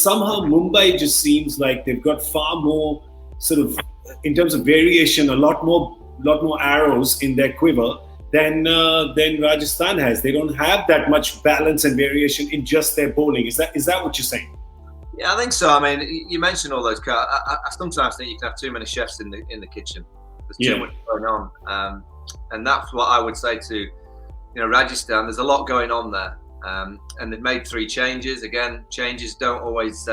somehow Mumbai just seems like they've got far more sort of, in terms of variation, a lot more arrows in their quiver than Rajasthan has. They don't have that much balance and variation in just their bowling. Is that what you're saying? Yeah, I think so. I mean, you mentioned all those. I sometimes think you can have too many chefs in the kitchen. There's too much going on, and that's what I would say to Rajasthan. There's a lot going on there, and they've made 3 changes. Again, changes don't always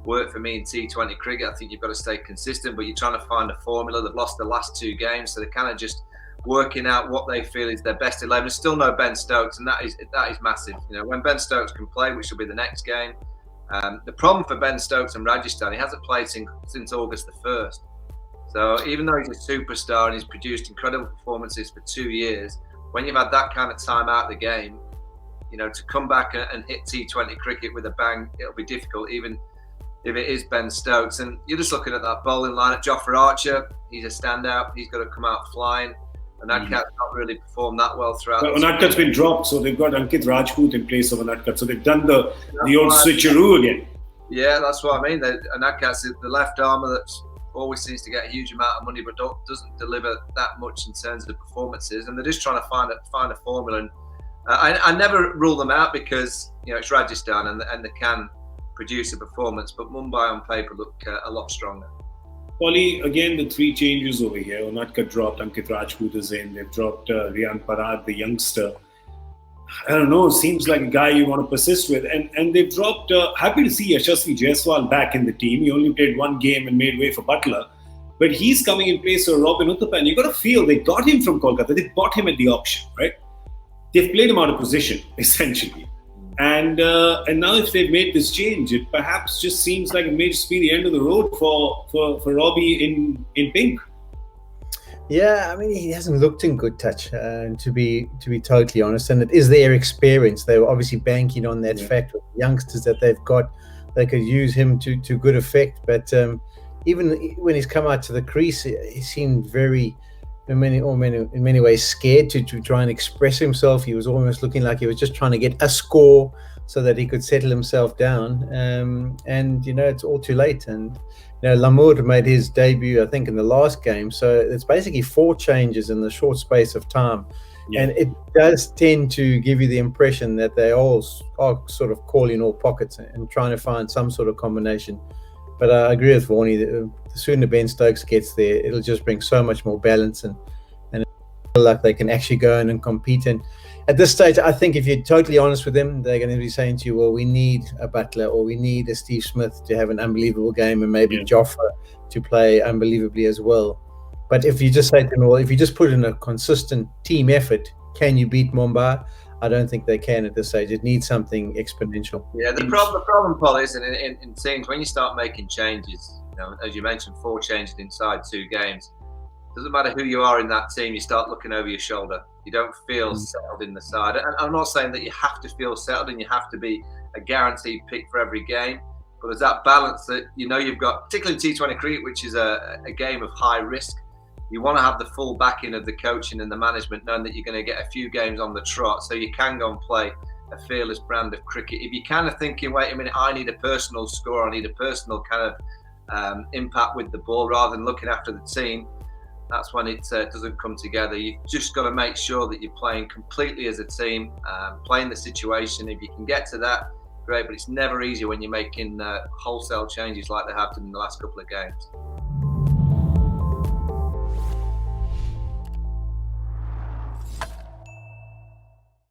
work for me in T20 cricket. I think you've got to stay consistent, but you're trying to find a formula. They've lost the last 2 games, so they're kind of just working out what they feel is their best 11. There's still no Ben Stokes, and that is massive. When Ben Stokes can play, which will be the next game. The problem for Ben Stokes and Rajasthan, he hasn't played since August the 1st. So even though he's a superstar and he's produced incredible performances for 2 years, when you've had that kind of time out of the game, to come back and hit T20 cricket with a bang, it'll be difficult, even if it is Ben Stokes. And you're just looking at that bowling lineup. Jofra Archer, he's a standout. He's got to come out flying. And Unadkat's not really performed that well throughout. But Unadkat's been dropped, so they've got Ankit Rajput in place of Unadkat. So they've done the old switcheroo again. Yeah, that's what I mean. Unadkat's the left armer that always seems to get a huge amount of money, but doesn't deliver that much in terms of performances. And they're just trying to find a formula. And I never rule them out because it's Rajasthan and they can produce a performance. But Mumbai on paper look a lot stronger. Polly, again, the 3 changes over here. Unadkat dropped, Ankit Rajput is in. They've dropped Riyan Parag, the youngster. I don't know, seems like a guy you want to persist with. And they've dropped, happy to see Yashasvi Jaiswal back in the team. He only played 1 game and made way for Buttler. But he's coming in place of Robin Uthappan. You've got to feel they got him from Kolkata. They bought him at the auction, right? They've played him out of position, essentially. And now if they've made this change, it perhaps just seems like it may just be the end of the road for Robbie in pink. Yeah, I mean, he hasn't looked in good touch, to be totally honest. And it is their experience. They were obviously banking on that fact with the youngsters that they've got. They could use him to good effect. But even when he's come out to the crease, he seemed very, in many ways, scared to try and express himself. He was almost looking like he was just trying to get a score so that he could settle himself down. And it's all too late. And Lamour made his debut, I think, in the last game. So it's basically 4 changes in the short space of time. Yeah. And it does tend to give you the impression that they all are sort of calling all pockets and trying to find some sort of combination. But I agree with Vaughan. The sooner Ben Stokes gets there, it'll just bring so much more balance and feel like they can actually go in and compete. And at this stage, I think if you're totally honest with them, they're going to be saying to you, well, we need a Buttler or we need a Steve Smith to have an unbelievable game and maybe Jofra to play unbelievably as well. But if you just say to them, well, if you just put in a consistent team effort, can you beat Mumbai? I don't think they can at this stage. It needs something exponential. Yeah, the problem, Paul, is in teams, when you start making changes, as you mentioned, 4 changes inside 2 games, doesn't matter who you are in that team, you start looking over your shoulder. You don't feel settled in the side. And I'm not saying that you have to feel settled and you have to be a guaranteed pick for every game, but there's that balance that you've got, particularly in T20 cricket, which is a game of high risk. You want to have the full backing of the coaching and the management, knowing that you're going to get a few games on the trot, so you can go and play a fearless brand of cricket. If you're kind of thinking, wait a minute, I need a personal score, I need a personal kind of impact with the ball, rather than looking after the team, that's when it doesn't come together. You've just got to make sure that you're playing completely as a team, playing the situation. If you can get to that, great, but it's never easy when you're making wholesale changes like they have done in the last couple of games.